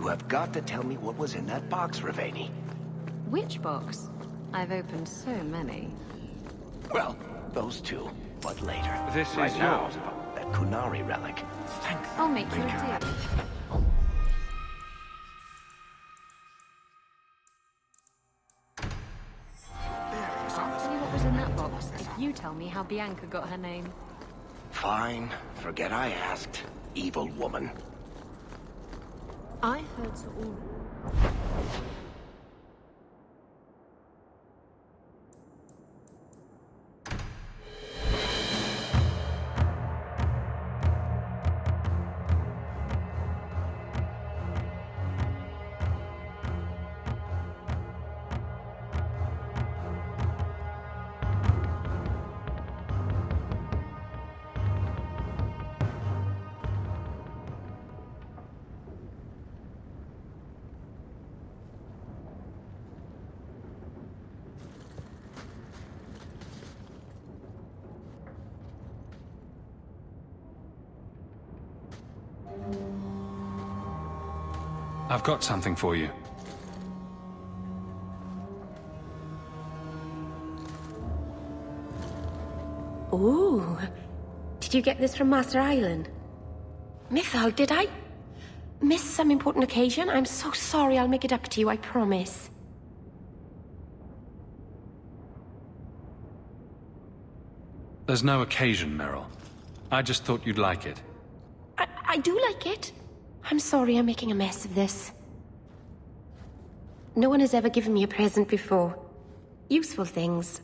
You have got to tell me what was in that box, Ravani. Which box? I've opened so many. Well, those two, but later. This right is now, yours. that Kунари relic. Thanks. I'll make you a deal. I'll tell you what was in that box if you tell me how Bianca got her name. Fine. Forget I asked. Evil woman. I heard so all. I've got something for you. Ooh. Did you get this from Master Island? Mythal, did I miss some important occasion? I'm so sorry. I'll make it up to you, I promise. There's no occasion, Meryl. I just thought you'd like it. I do like it. I'm sorry I'm making a mess of this. No one has ever given me a present before. Useful things.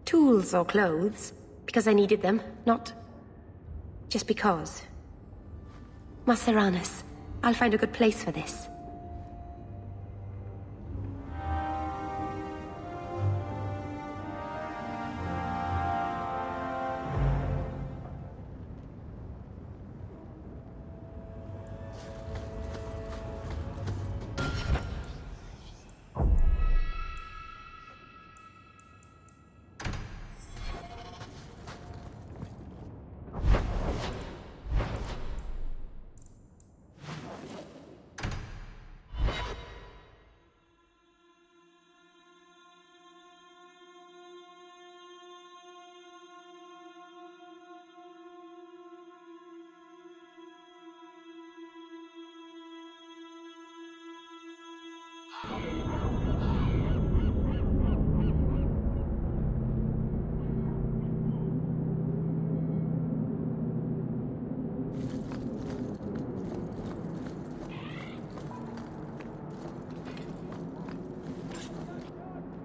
Tools or clothes. Because I needed them, not just because. Maseranas, I'll find a good place for this.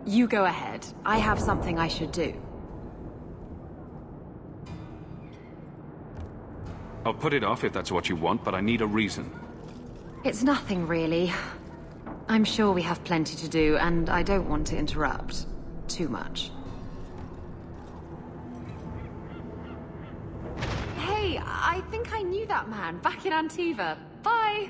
You go ahead. I have something I should do. I'll put it off if that's what you want, but I need a reason. It's nothing, really. I'm sure we have plenty to do, and I don't want to interrupt too much. Hey, I think I knew that man back in Antiva. Bye!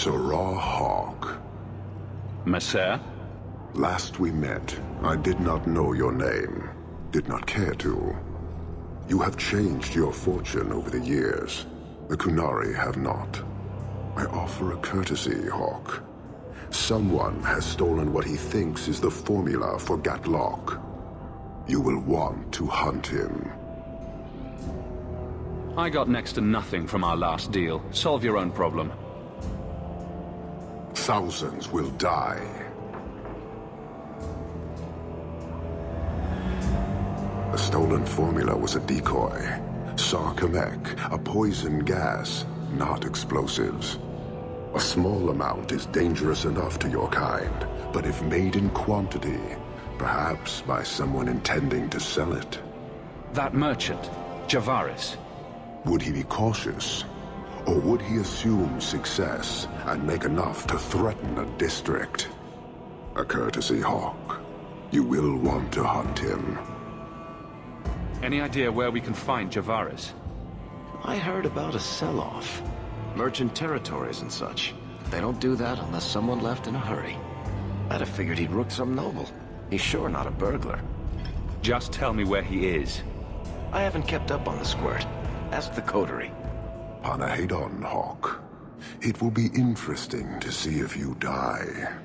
Sirrah Hawk. Messer? Last we met, I did not know your name. Did not care to. You have changed your fortune over the years. The Kунари have not. I offer a courtesy, Hawk. Someone has stolen what he thinks is the formula for Gatlock. You will want to hunt him. I got next to nothing from our last deal. Solve your own problem. Thousands will die. The stolen formula was a decoy. Sarkamek, a poison gas, not explosives. A small amount is dangerous enough to your kind, but if made in quantity, perhaps by someone intending to sell it. That merchant, Javaris. Would he be cautious? Or would he assume success and make enough to threaten a district? A courtesy, Hawk. You will want to hunt him. Any idea where we can find Javaris? I heard about a sell-off. Merchant territories and such. They don't do that unless someone left in a hurry. I'd have figured he'd rooked some noble. He's sure not a burglar. Just tell me where he is. I haven't kept up on the squirt. Ask the coterie. Panahedon, Hawk. It will be interesting to see if you die.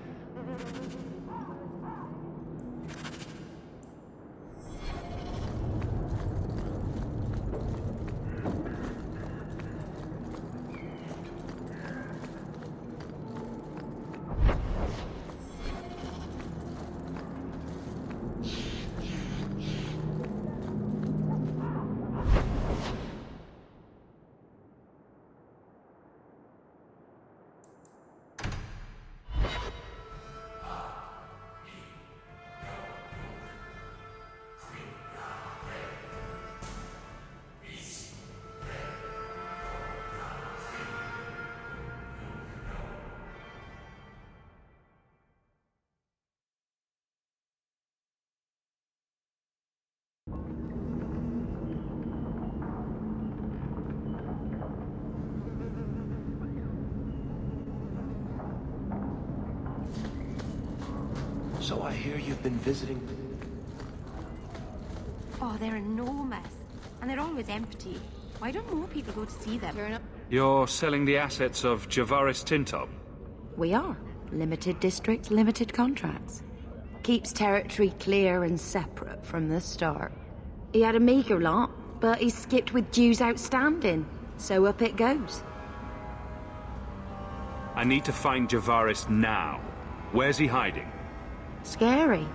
So I hear you've been visiting... Oh, they're enormous. And they're always empty. Why don't more people go to see them? You're selling the assets of Javaris Tintop? We are. Limited districts, limited contracts. Keeps territory clear and separate from the start. He had a meager lot, but he skipped with dues outstanding. So up it goes. I need to find Javaris now. Where's he hiding? Scary.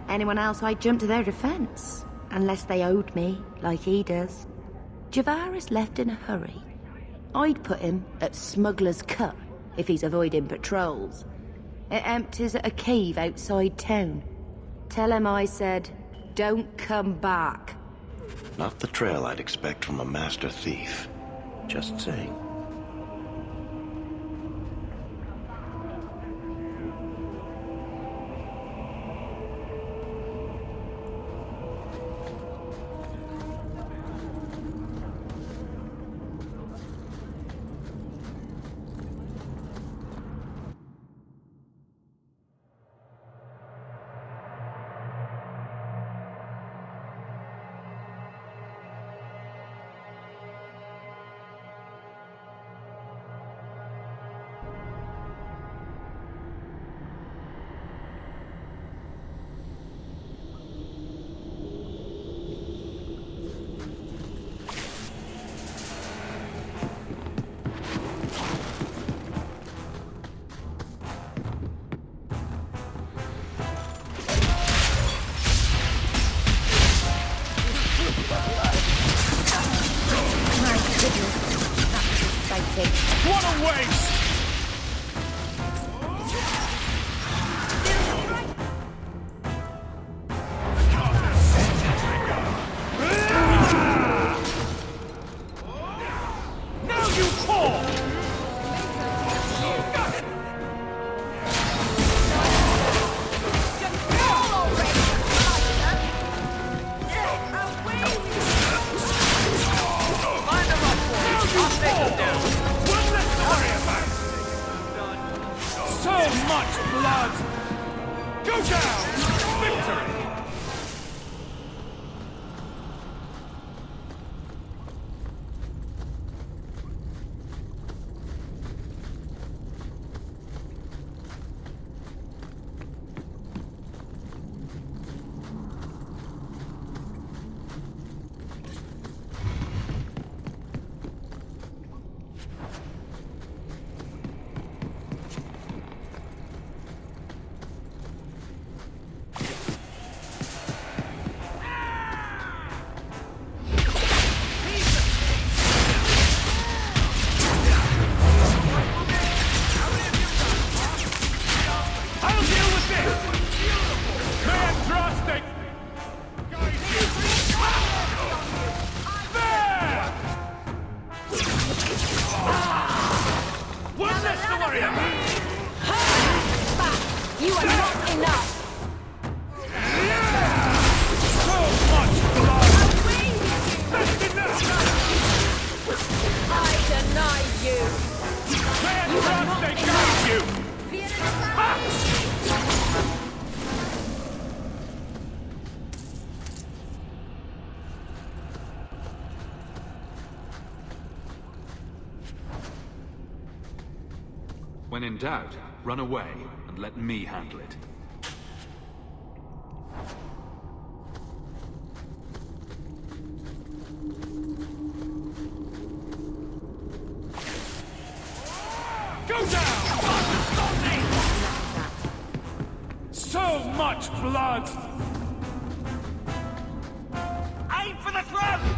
Anyone else, I'd jump to their defense. Unless they owed me, like he does. Javaris left in a hurry. I'd put him at Smuggler's Cut, if he's avoiding patrols. It empties at a cave outside town. Tell him I said, don't come back. Not the trail I'd expect from a master thief. Just saying. What a waste! Now you fall! So much blood! Go down! Victory! When in doubt, run away and let me handle it. Go down! So much blood! Aim for the throat!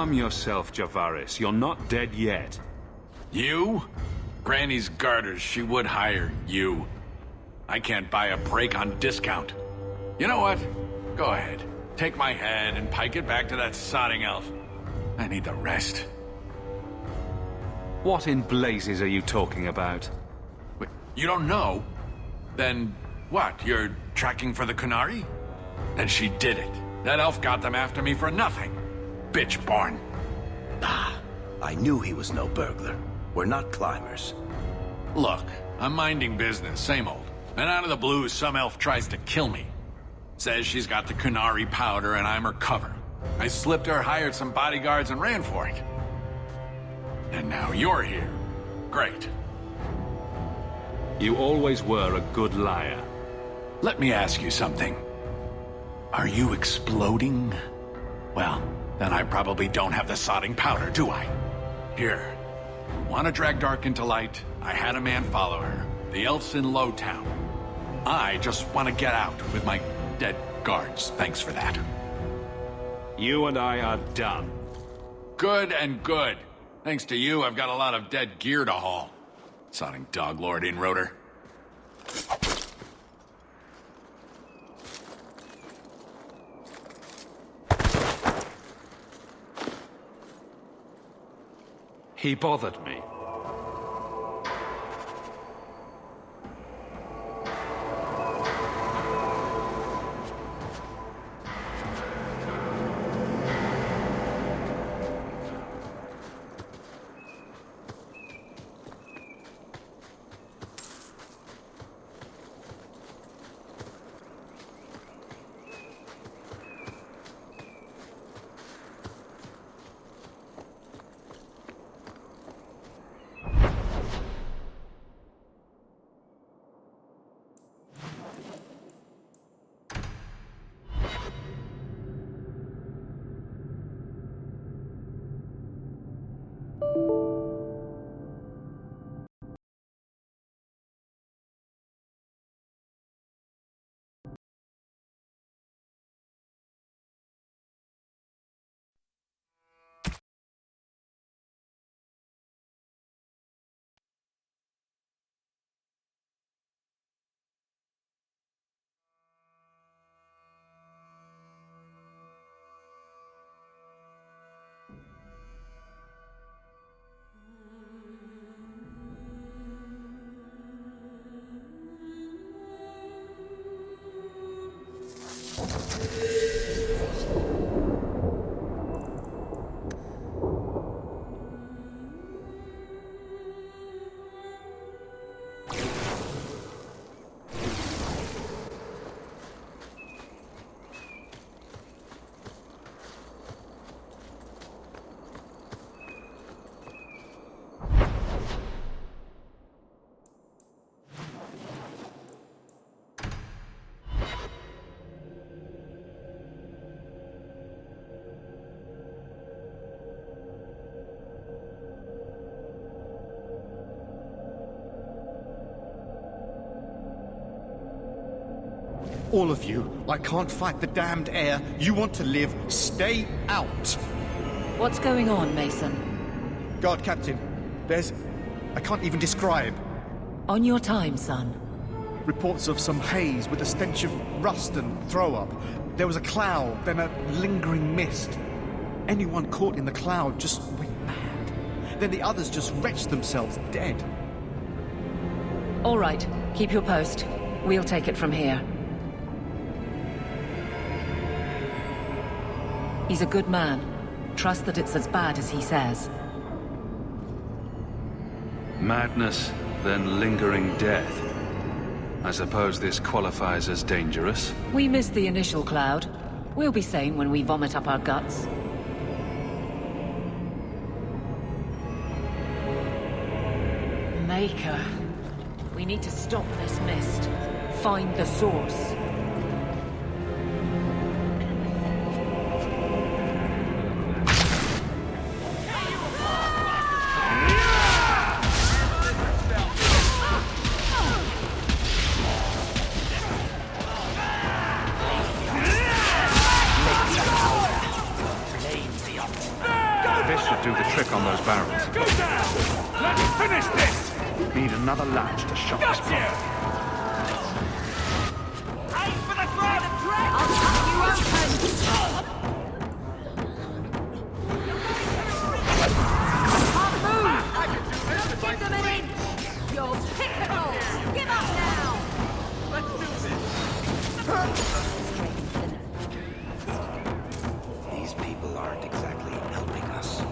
Calm yourself, Javaris. You're not dead yet. You? Granny's garters, she would hire you. I can't buy a break on discount. You know what? Go ahead. Take my head and pike it back to that sodding elf. I need the rest. What in blazes are you talking about? Wait, you don't know? Then what? You're tracking for the Kунari? Then she did it. That elf got them after me for nothing. Bitch born. Ah, I knew he was no burglar. We're not climbers. Look, I'm minding business, same old. And out of the blue, some elf tries to kill me. Says she's got the Kунari powder and I'm her cover. I slipped her, hired some bodyguards, and ran for it. And now you're here. Great. You always were a good liar. Let me ask you something. Are you exploding? Well, then I probably don't have the sodding powder, do I? Here. Want to drag Dark into light? I had a man follow her. The elf's in Lowtown. I just want to get out with my dead guards. Thanks for that. You and I are done. Good and good. Thanks to you, I've got a lot of dead gear to haul. Sodding dog lord in rotor. He bothered me. All of you, I can't fight the damned air. You want to live, stay out. What's going on, Mason? Guard Captain, there's... I can't even describe. On your time, son. Reports of some haze with a stench of rust and throw-up. There was a cloud, then a lingering mist. Anyone caught in the cloud just went mad. Then the others just wretched themselves dead. All right, keep your post. We'll take it from here. He's a good man. Trust that it's as bad as he says. Madness, then lingering death. I suppose this qualifies as dangerous. We missed the initial cloud. We'll be sane when we vomit up our guts. Maker. We need to stop this mist. Find the source. This should do the trick on those barrels. Go down! Let's finish this! Need another latch to shut this Got you! Aim for the throat! I'll cut you open! Can't move! Give them an inch! You're pickable! Give up now! Let's do this! These people aren't exactly helping us.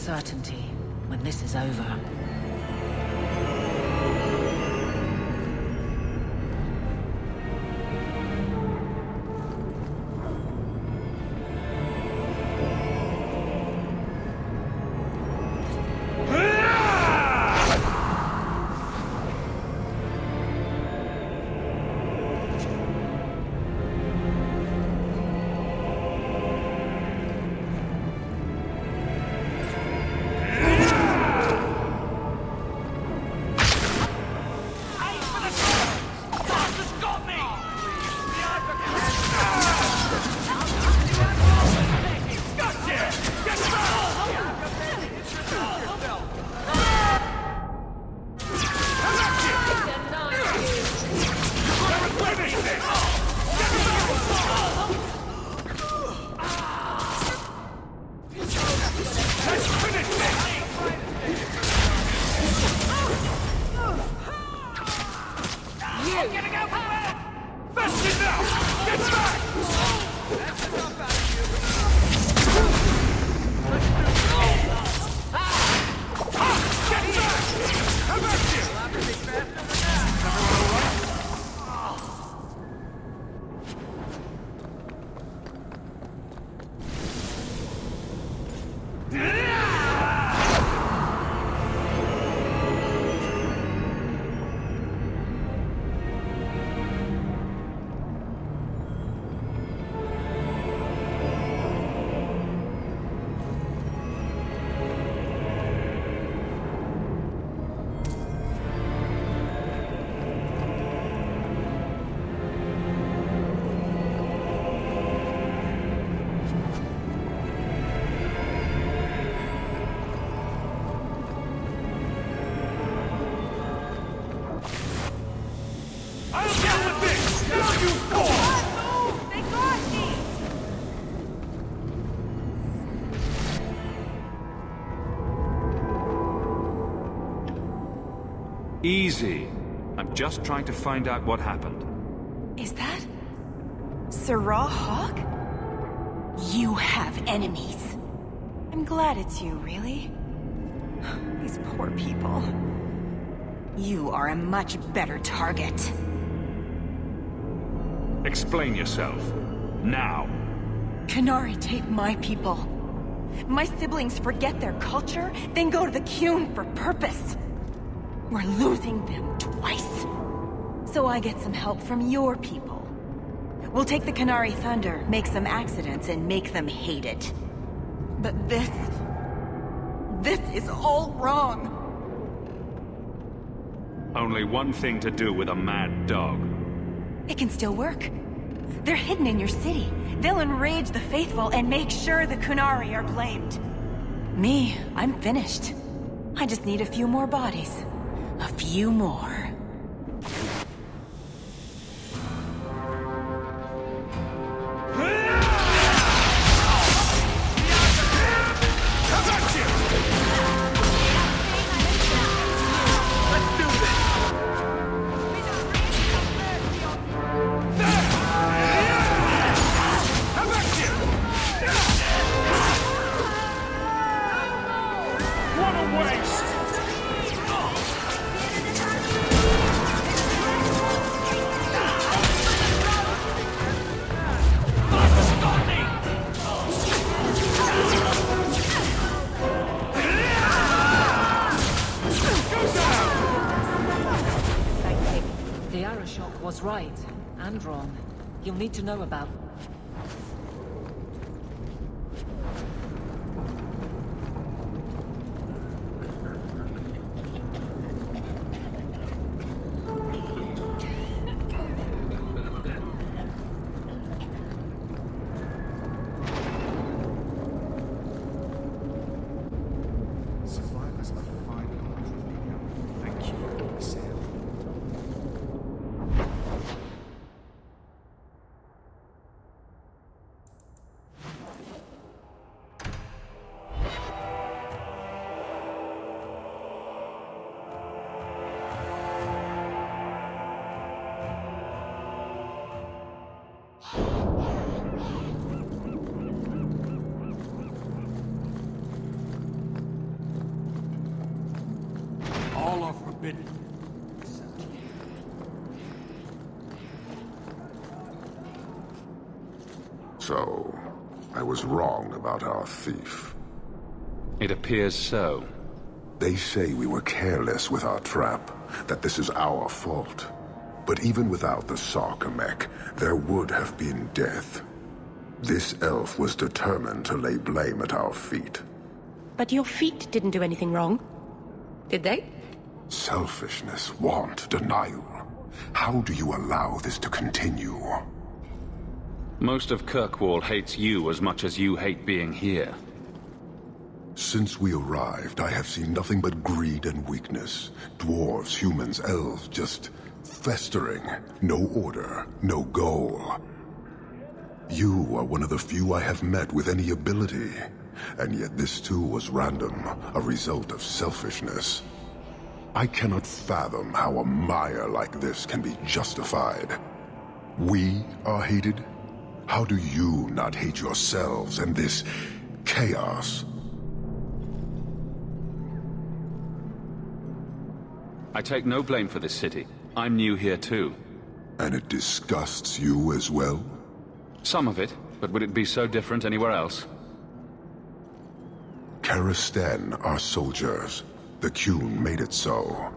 Certainty when this is over. Easy. I'm just trying to find out what happened. Is that... Sirrah Hawk? You have enemies. I'm glad it's you, really. These poor people. You are a much better target. Explain yourself. Now. Kunari take my people. My siblings forget their culture, then go to the Qun for purpose. We're losing them twice. So I get some help from your people. We'll take the Kunari Thunder, make some accidents, and make them hate it. But this is all wrong. Only one thing to do with a mad dog. It can still work. They're hidden in your city. They'll enrage the faithful and make sure the Kунari are blamed. Me, I'm finished. I just need a few more bodies. A few more. Was right and wrong. You'll need to know about... So, I was wrong about our thief. It appears so. They say we were careless with our trap, that this is our fault. But even without the Sarkamek, there would have been death. This elf was determined to lay blame at our feet. But your feet didn't do anything wrong, did they? Selfishness, want, denial. How do you allow this to continue? Most of Kirkwall hates you as much as you hate being here. Since we arrived, I have seen nothing but greed and weakness. Dwarves, humans, elves, just festering. No order, no goal. You are one of the few I have met with any ability. And yet this too was random, a result of selfishness. I cannot fathom how a mire like this can be justified. We are hated? How do you not hate yourselves and this chaos? I take no blame for this city. I'm new here too. And it disgusts you as well? Some of it, but would it be so different anywhere else? Karastan are soldiers. The Qun made it so.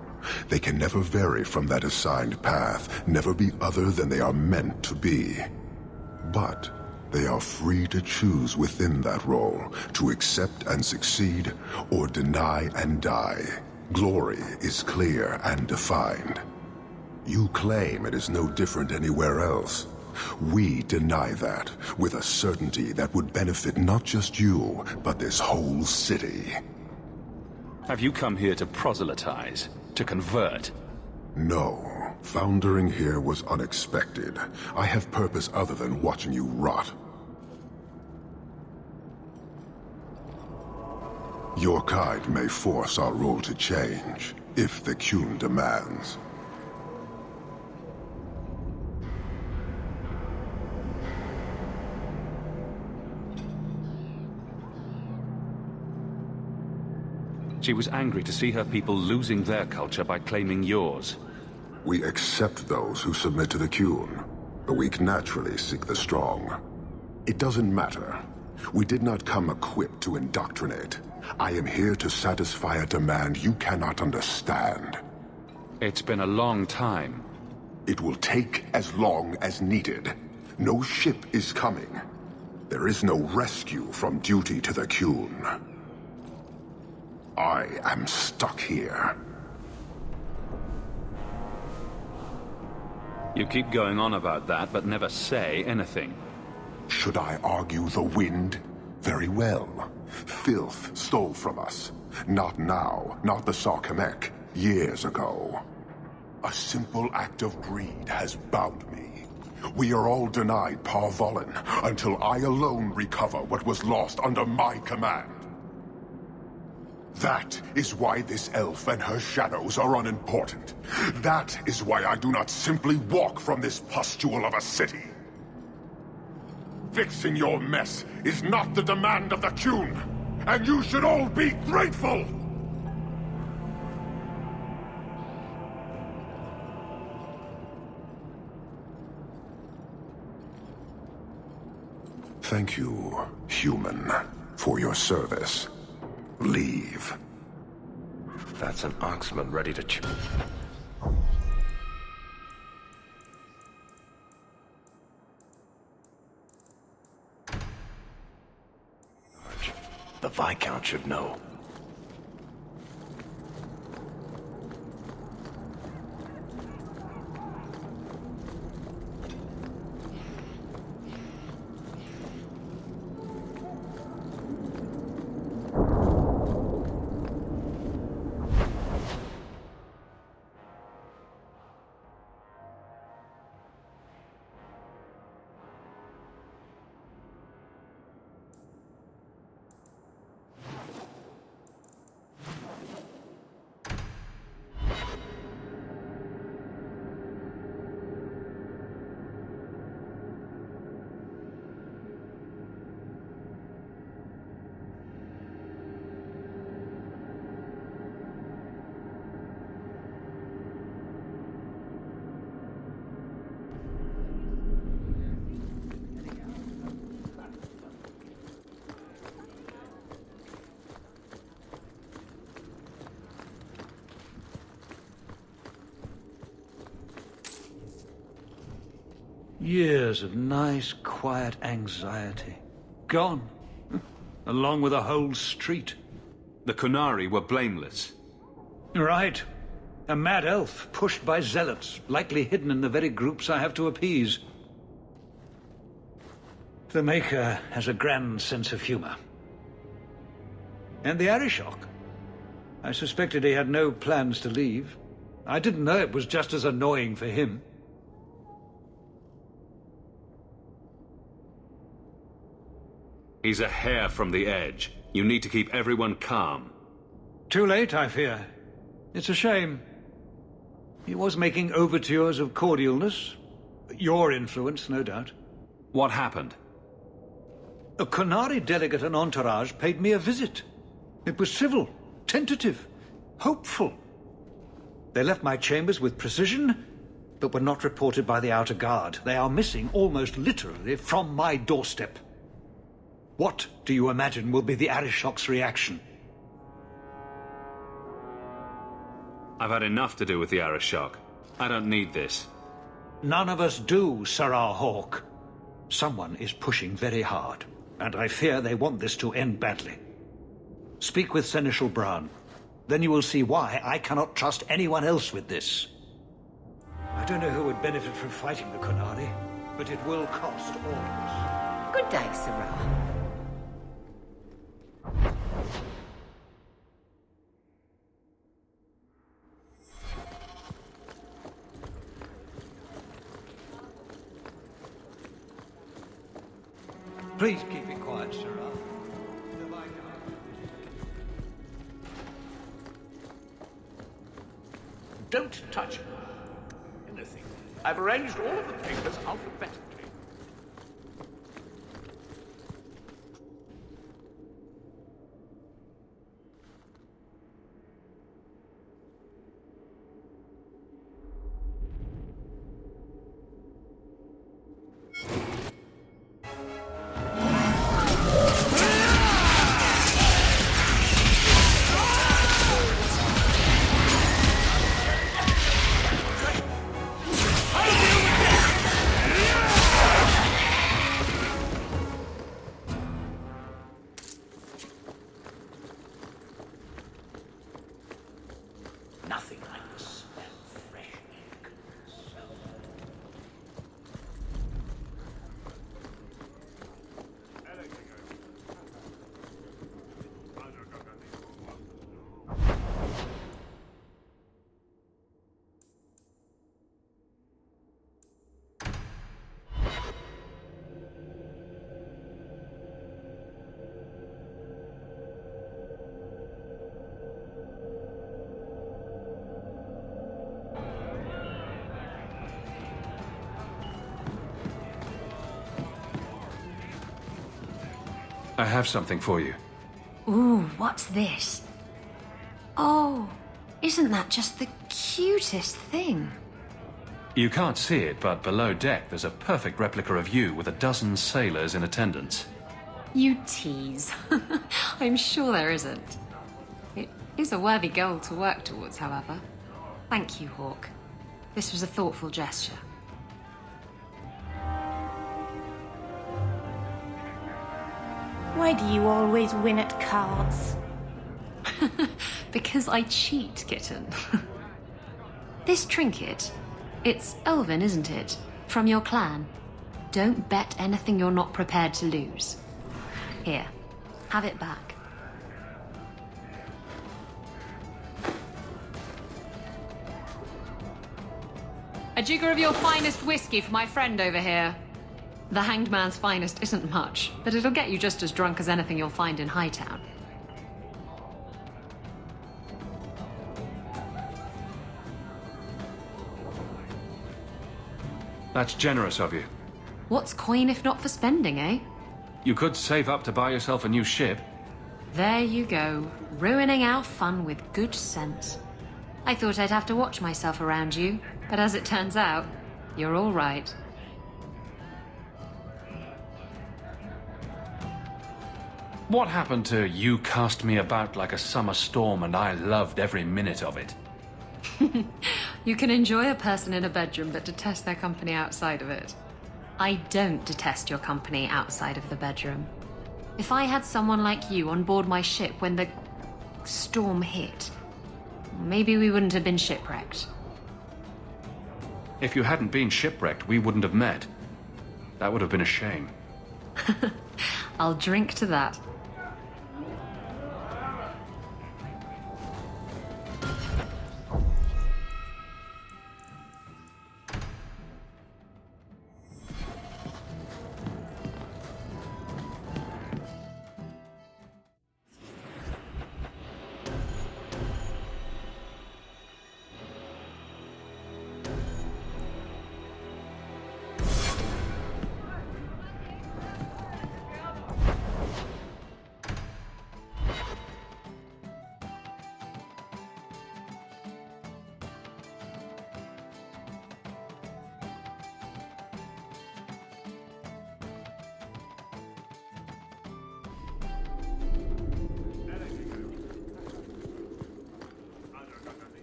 They can never vary from that assigned path, never be other than they are meant to be. But they are free to choose within that role, to accept and succeed, or deny and die. Glory is clear and defined. You claim it is no different anywhere else. We deny that, with a certainty that would benefit not just you, but this whole city. Have you come here to proselytize? To convert? No. Foundering here was unexpected. I have purpose other than watching you rot. Your kind may force our role to change. If the Qun demands. She was angry to see her people losing their culture by claiming yours. We accept those who submit to the Qun. The weak naturally seek the strong. It doesn't matter. We did not come equipped to indoctrinate. I am here to satisfy a demand you cannot understand. It's been a long time. It will take as long as needed. No ship is coming. There is no rescue from duty to the Qun. I am stuck here. You keep going on about that, but never say anything. Should I argue the wind? Very well. Filth stole from us. Not now, not the Sarkamek. Years ago. A simple act of greed has bound me. We are all denied Parvolin until I alone recover what was lost under my command. That is why this elf and her shadows are unimportant. That is why I do not simply walk from this pustule of a city. Fixing your mess is not the demand of the Qun, and you should all be grateful! Thank you, human, for your service. Leave. That's an oxman ready to chew. The Viscount should know. Years of nice, quiet anxiety. Gone. Along with a whole street. The Kунari were blameless. Right. A mad elf, pushed by zealots, likely hidden in the very groups I have to appease. The Maker has a grand sense of humor. And the Arishok. I suspected he had no plans to leave. I didn't know it was just as annoying for him. He's a hair from the edge. You need to keep everyone calm. Too late, I fear. It's a shame. He was making overtures of cordialness. Your influence, no doubt. What happened? A Kунari delegate and entourage paid me a visit. It was civil, tentative, hopeful. They left my chambers with precision, but were not reported by the outer guard. They are missing almost literally from my doorstep. What do you imagine will be the Arishok's reaction? I've had enough to do with the Arishok. I don't need this. None of us do, Sirrah Hawk. Someone is pushing very hard, and I fear they want this to end badly. Speak with Seneschal Bran. Then you will see why I cannot trust anyone else with this. I don't know who would benefit from fighting the Kунari, but it will cost all of us. Good day, Sirrah. Please keep it quiet, Sirrah. Don't touch anything. I've arranged all of the papers alphabetically. Nothing like the smell of fresh ink. I have something for you. Ooh, what's this? Oh, isn't that just the cutest thing? You can't see it, but below deck there's a perfect replica of you with a dozen sailors in attendance. You tease. I'm sure there isn't. It is a worthy goal to work towards, however. Thank you, Hawk. This was a thoughtful gesture. Why do you always win at cards? Because I cheat, kitten. This trinket, it's elven, isn't it? From your clan. Don't bet anything you're not prepared to lose. Here, have it back. A jigger of your finest whiskey for my friend over here. The Hanged Man's finest isn't much, but it'll get you just as drunk as anything you'll find in Hightown. That's generous of you. What's coin if not for spending, eh? You could save up to buy yourself a new ship. There you go, ruining our fun with good sense. I thought I'd have to watch myself around you, but as it turns out, you're all right. What happened to you cast me about like a summer storm and I loved every minute of it? You can enjoy a person in a bedroom but detest their company outside of it. I don't detest your company outside of the bedroom. If I had someone like you on board my ship when the storm hit, maybe we wouldn't have been shipwrecked. If you hadn't been shipwrecked, we wouldn't have met. That would have been a shame. I'll drink to that.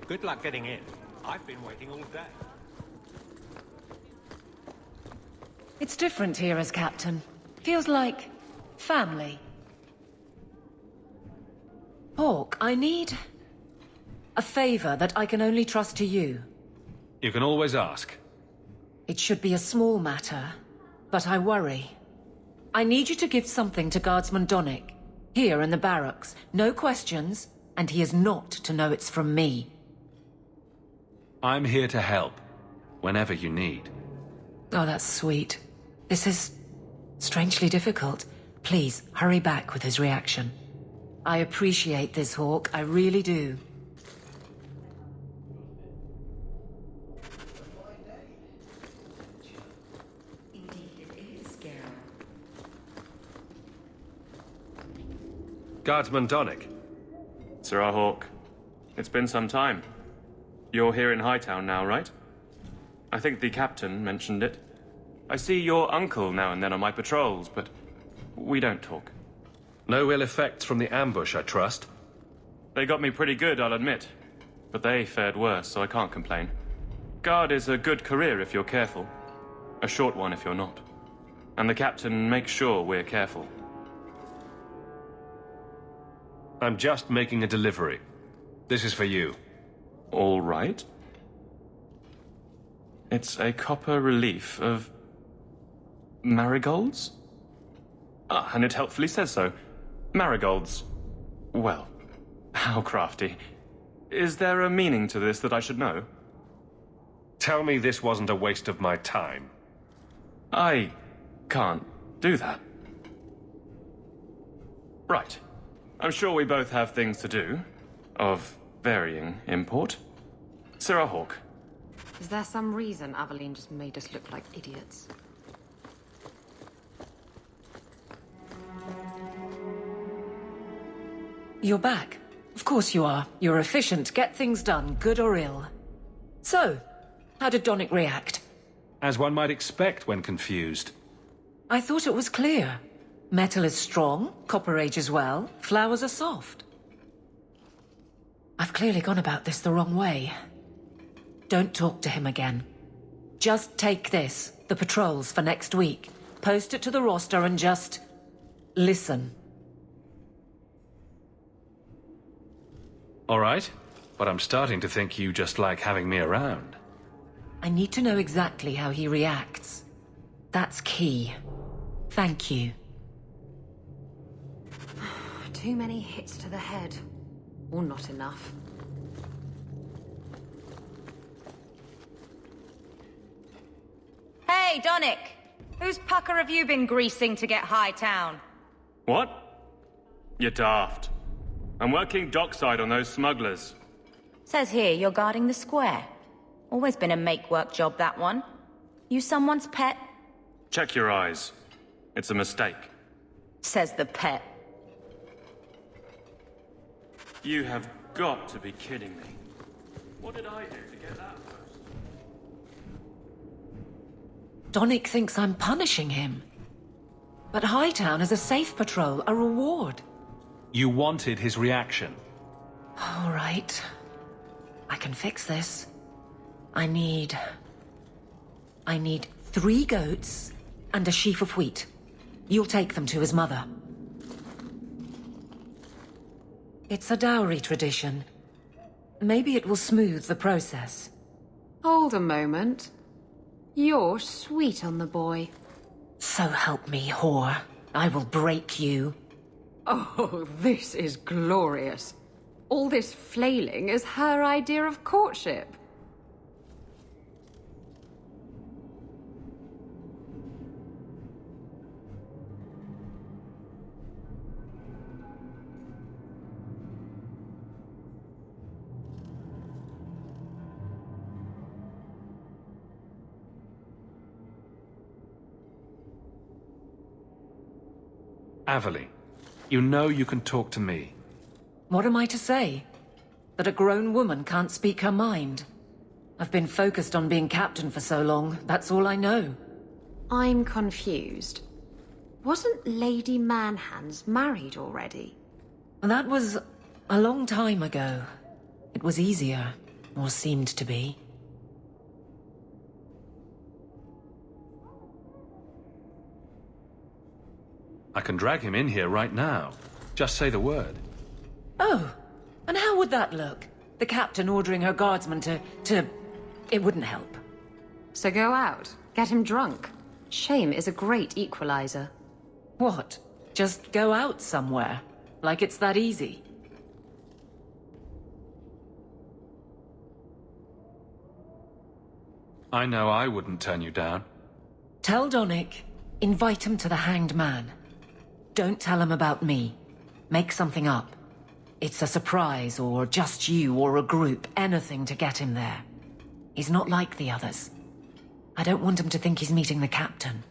Good luck getting in. I've been waiting all day. It's different here as captain. Feels like family. Hawk, I need a favor that I can only trust to you. You can always ask. It should be a small matter, but I worry. I need you to give something to Guardsman Donnick, here in the barracks. No questions, and he is not to know it's from me. I'm here to help, whenever you need. Oh, that's sweet. This is strangely difficult. Please, hurry back with his reaction. I appreciate this, Hawk. I really do. Guardsman Donick. Sir Houk, it's been some time. You're here in Hightown now, right? I think the captain mentioned it. I see your uncle now and then on my patrols, but we don't talk. No ill effects from the ambush, I trust? They got me pretty good, I'll admit. But they fared worse, so I can't complain. Guard is a good career if you're careful. A short one if you're not. And the captain makes sure we're careful. I'm just making a delivery. This is for you. All right. It's a copper relief of marigolds? Ah, and it helpfully says so. Marigolds. Well, how crafty. Is there a meaning to this that I should know? Tell me this wasn't a waste of my time. I can't do that. Right. I'm sure we both have things to do, of varying import. Sir Houk. Is there some reason Aveline just made us look like idiots? You're back. Of course you are. You're efficient, get things done, good or ill. So, how did Donick react? As one might expect when confused. I thought it was clear. Metal is strong, copper ages well, flowers are soft. I've clearly gone about this the wrong way. Don't talk to him again. Just take this, the patrols for next week. Post it to the roster and just listen. All right, but I'm starting to think you just like having me around. I need to know exactly how he reacts. That's key. Thank you. Too many hits to the head. Or not enough. Hey, Donick! Whose pucker have you been greasing to get Hightown? What? You're daft. I'm working dockside on those smugglers. Says here you're guarding the square. Always been a make-work job, that one. You someone's pet? Check your eyes. It's a mistake. Says the pet. You have got to be kidding me. What did I do to get that post? Donick thinks I'm punishing him. But Hightown is a safe patrol, a reward. You wanted his reaction. All right. I can fix this. I need 3 goats and a sheaf of wheat. You'll take them to his mother. It's a dowry tradition. Maybe it will smooth the process. Hold a moment. You're sweet on the boy. So help me, whore. I will break you. Oh, this is glorious. All this flailing is her idea of courtship. Aveline, you know you can talk to me. What am I to say? That a grown woman can't speak her mind? I've been focused on being captain for so long, that's all I know. I'm confused. Wasn't Lady Manhands married already? That was a long time ago. It was easier, or seemed to be. I can drag him in here right now. Just say the word. Oh, and how would that look? The captain ordering her guardsmen to... It wouldn't help. So go out. Get him drunk. Shame is a great equalizer. What? Just go out somewhere? Like it's that easy? I know I wouldn't turn you down. Tell Donick, invite him to the Hanged Man. Don't tell him about me. Make something up. It's a surprise, or just you, or a group, anything to get him there. He's not like the others. I don't want him to think he's meeting the captain.